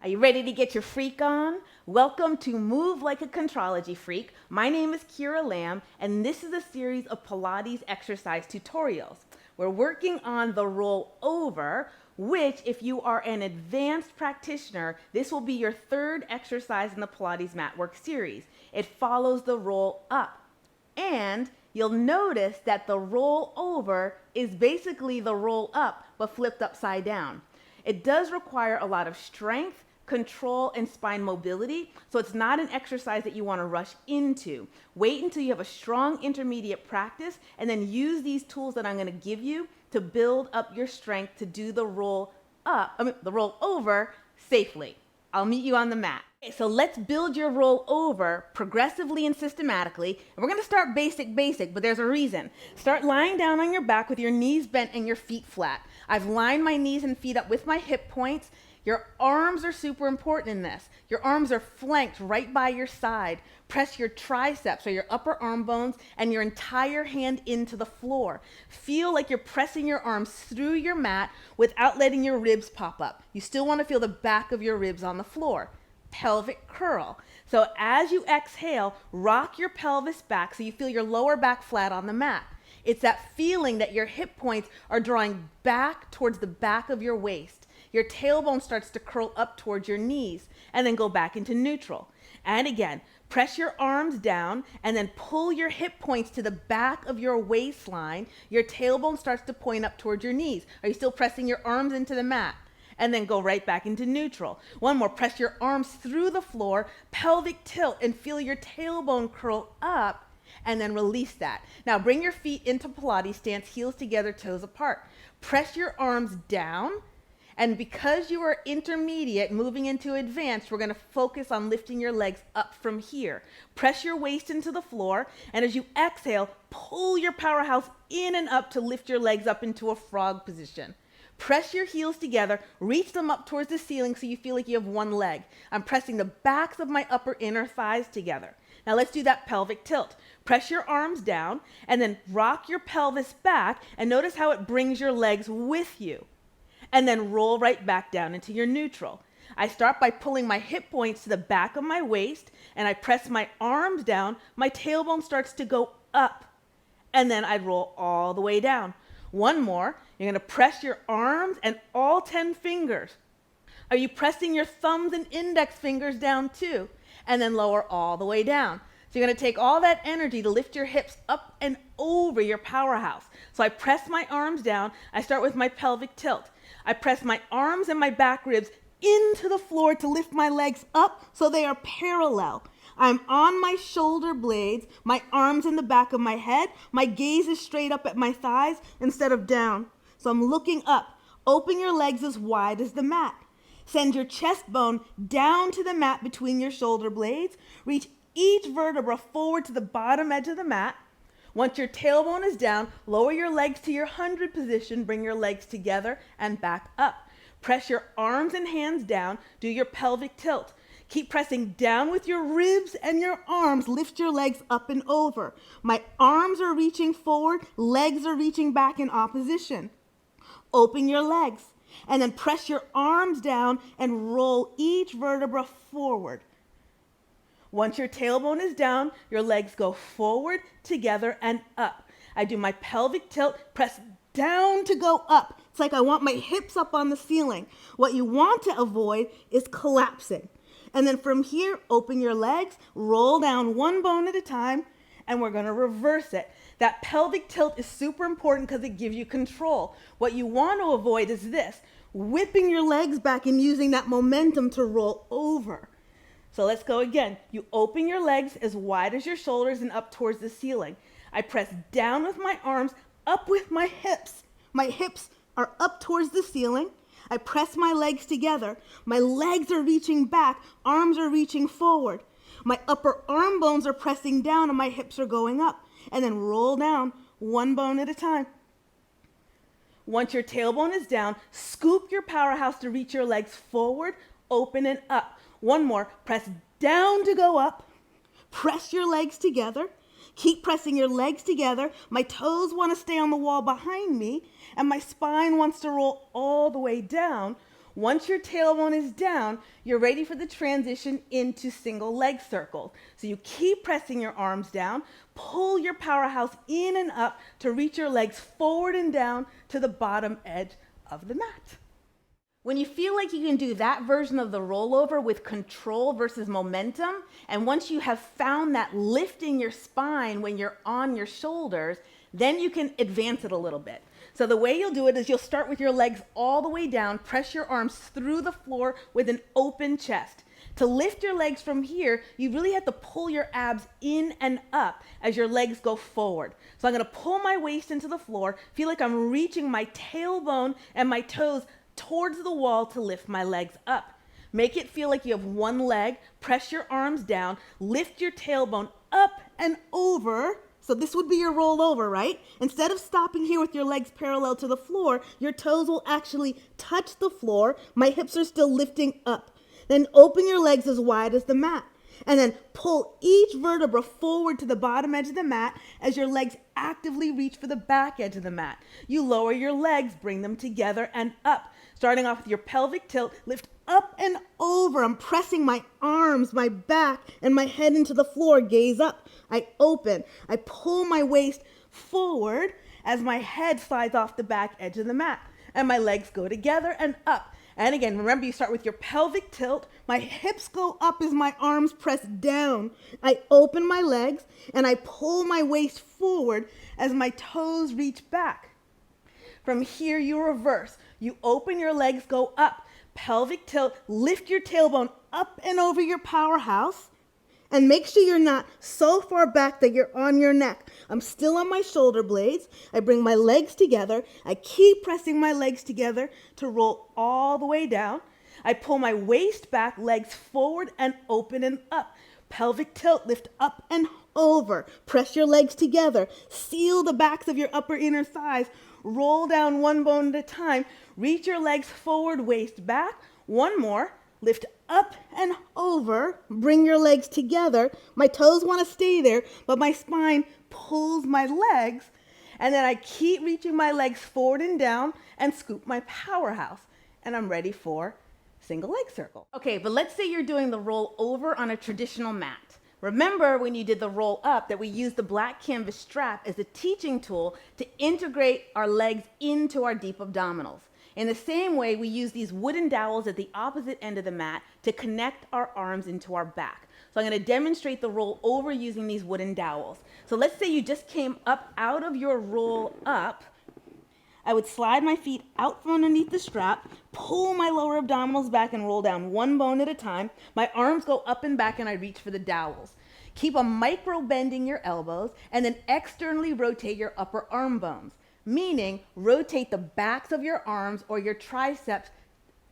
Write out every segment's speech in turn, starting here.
Are you ready to get your freak on? Welcome to Move Like a Contrology Freak. My name is Kira Lamb, and this is a series of Pilates exercise tutorials. We're working on the rollover, which, if you are an advanced practitioner, this will be your third exercise in the Pilates Mat Work series. It follows the roll up. And you'll notice that the roll over is basically the roll up, but flipped upside down. It does require a lot of strength, control, and spine mobility, so it's not an exercise that you want to rush into. Wait until you have a strong intermediate practice, and then use these tools that I'm going to give you to build up your strength to do the roll over safely. I'll meet you on the mat. Okay, so let's build your roll over progressively and systematically. And we're going to start basic, but there's a reason. Start lying down on your back with your knees bent and your feet flat. I've lined my knees and feet up with my hip points. Your arms are super important in this. Your arms are flanked right by your side. Press your triceps or your upper arm bones and your entire hand into the floor. Feel like you're pressing your arms through your mat without letting your ribs pop up. You still want to feel the back of your ribs on the floor. Pelvic curl. So as you exhale, rock your pelvis back so you feel your lower back flat on the mat. It's that feeling that your hip points are drawing back towards the back of your waist. Your tailbone starts to curl up towards your knees and then go back into neutral. And again, press your arms down and then pull your hip points to the back of your waistline. Your tailbone starts to point up towards your knees. Are you still pressing your arms into the mat? And then go right back into neutral. One more, press your arms through the floor, pelvic tilt, and feel your tailbone curl up, and then release that. Now bring your feet into Pilates stance, heels together, toes apart. Press your arms down, and because you are intermediate, moving into advanced, we're gonna focus on lifting your legs up from here. Press your waist into the floor, and as you exhale, pull your powerhouse in and up to lift your legs up into a frog position. Press your heels together, reach them up towards the ceiling so you feel like you have one leg. I'm pressing the backs of my upper inner thighs together. Now let's do that pelvic tilt. Press your arms down and then rock your pelvis back, and notice how it brings your legs with you. And then roll right back down into your neutral. I start by pulling my hip points to the back of my waist, and I press my arms down. My tailbone starts to go up, and then I roll all the way down. One more. You're going to press your arms and all 10 fingers. Are you pressing your thumbs and index fingers down too? And then lower all the way down. So you're going to take all that energy to lift your hips up and over your powerhouse. So I press my arms down. I start with my pelvic tilt. I press my arms and my back ribs into the floor to lift my legs up so they are parallel. I'm on my shoulder blades, my arms in the back of my head. My gaze is straight up at my thighs instead of down. So I'm looking up. Open your legs as wide as the mat. Send your chest bone down to the mat between your shoulder blades. Reach each vertebra forward to the bottom edge of the mat. Once your tailbone is down, lower your legs to your 100 position. Bring your legs together and back up. Press your arms and hands down. Do your pelvic tilt. Keep pressing down with your ribs and your arms. Lift your legs up and over. My arms are reaching forward. Legs are reaching back in opposition. Open your legs. And then press your arms down and roll each vertebra forward. Once your tailbone is down, your legs go forward, together, and up. I do my pelvic tilt, press down to go up. It's like I want my hips up on the ceiling. What you want to avoid is collapsing. And then from here, open your legs, roll down one bone at a time, and we're going to reverse it. That pelvic tilt is super important because it gives you control. What you want to avoid is this, whipping your legs back and using that momentum to roll over. So let's go again. You open your legs as wide as your shoulders and up towards the ceiling. I press down with my arms, up with my hips. My hips are up towards the ceiling. I press my legs together. My legs are reaching back. Arms are reaching forward. My upper arm bones are pressing down and my hips are going up. And then roll down one bone at a time. Once your tailbone is down, scoop your powerhouse to reach your legs forward, open and up. One more, press down to go up. Press your legs together. Keep pressing your legs together. My toes want to stay on the wall behind me, and my spine wants to roll all the way down. Once your tailbone is down, you're ready for the transition into single leg circles. So you keep pressing your arms down, pull your powerhouse in and up to reach your legs forward and down to the bottom edge of the mat. When you feel like you can do that version of the rollover with control versus momentum, and once you have found that lifting your spine when you're on your shoulders, then you can advance it a little bit. So the way you'll do it is you'll start with your legs all the way down, press your arms through the floor with an open chest. To lift your legs from here, you really have to pull your abs in and up as your legs go forward. So I'm gonna pull my waist into the floor, feel like I'm reaching my tailbone and my toes towards the wall to lift my legs up. Make it feel like you have one leg, press your arms down, lift your tailbone up and over. So this would be your rollover, right? Instead of stopping here with your legs parallel to the floor, your toes will actually touch the floor. My hips are still lifting up. Then open your legs as wide as the mat. And then pull each vertebra forward to the bottom edge of the mat as your legs actively reach for the back edge of the mat. You lower your legs, bring them together and up. Starting off with your pelvic tilt, lift up and over. I'm pressing my arms, my back, and my head into the floor. Gaze up. I open. I pull my waist forward as my head slides off the back edge of the mat. And my legs go together and up. And again, remember, you start with your pelvic tilt. My hips go up as my arms press down. I open my legs and I pull my waist forward as my toes reach back. From here, you reverse. You open your legs, go up. Pelvic tilt, lift your tailbone up and over your powerhouse. And make sure you're not so far back that you're on your neck. I'm still on my shoulder blades. I bring my legs together. I keep pressing my legs together to roll all the way down. I pull my waist back, legs forward and open and up. Pelvic tilt, lift up and over. Press your legs together. Seal the backs of your upper inner thighs. Roll down one bone at a time. Reach your legs forward, waist back. One more. Lift up and over, bring your legs together. My toes want to stay there, but my spine pulls my legs. And then I keep reaching my legs forward and down and scoop my powerhouse. And I'm ready for single leg circle. Okay, but let's say you're doing the roll over on a traditional mat. Remember when you did the roll up that we used the black canvas strap as a teaching tool to integrate our legs into our deep abdominals. In the same way, we use these wooden dowels at the opposite end of the mat to connect our arms into our back. So I'm going to demonstrate the roll over using these wooden dowels. So let's say you just came up out of your roll up. I would slide my feet out from underneath the strap, pull my lower abdominals back and roll down one bone at a time. My arms go up and back and I reach for the dowels. Keep a micro bending your elbows and then externally rotate your upper arm bones. Meaning, rotate the backs of your arms or your triceps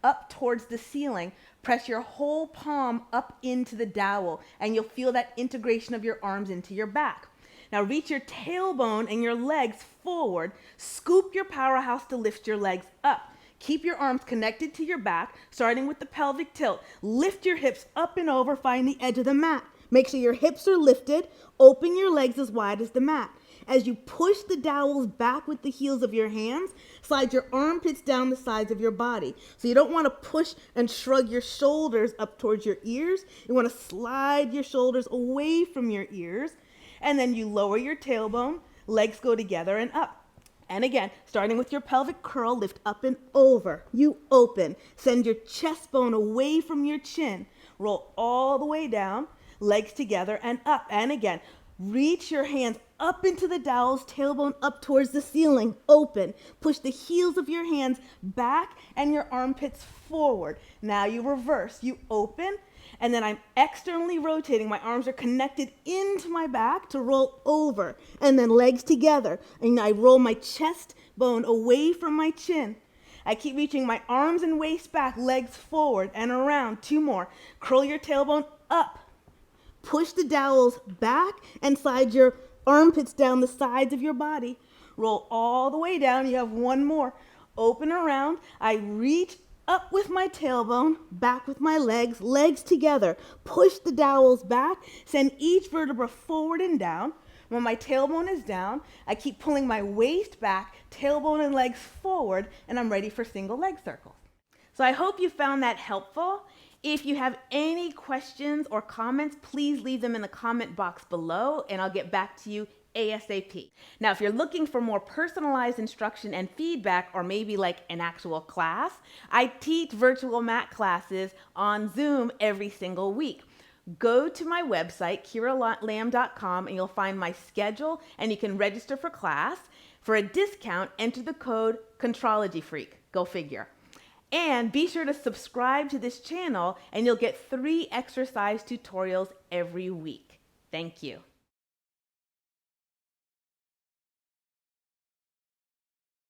up towards the ceiling. Press your whole palm up into the dowel, and you'll feel that integration of your arms into your back. Now reach your tailbone and your legs forward. Scoop your powerhouse to lift your legs up. Keep your arms connected to your back, starting with the pelvic tilt. Lift your hips up and over, find the edge of the mat. Make sure your hips are lifted. Open your legs as wide as the mat. As you push the dowels back with the heels of your hands, slide your armpits down the sides of your body. So you don't want to push and shrug your shoulders up towards your ears. You want to slide your shoulders away from your ears. And then you lower your tailbone, legs go together and up. And again, starting with your pelvic curl, lift up and over. You open. Send your chest bone away from your chin. Roll all the way down, legs together and up. And again, reach your hands up into the dowels, tailbone up towards the ceiling, open. Push the heels of your hands back and your armpits forward. Now you reverse. You open, and then I'm externally rotating. My arms are connected into my back to roll over, and then legs together. And I roll my chest bone away from my chin. I keep reaching my arms and waist back, legs forward and around. Two more. Curl your tailbone up. Push the dowels back and slide your armpits down the sides of your body. Roll all the way down. You have one more. Open around. I reach up with my tailbone, back with my legs, legs together. Push the dowels back. Send each vertebra forward and down. When my tailbone is down, I keep pulling my waist back, tailbone and legs forward, and I'm ready for single leg circles. So I hope you found that helpful. If you have any questions or comments, please leave them in the comment box below and I'll get back to you ASAP. Now, if you're looking for more personalized instruction and feedback, or maybe like an actual class, I teach virtual mat classes on Zoom every single week. Go to my website, kiralam.com, and you'll find my schedule and you can register for class. For a discount, enter the code Contrology Freak. Go figure. And be sure to subscribe to this channel and you'll get 3 exercise tutorials every week. Thank you.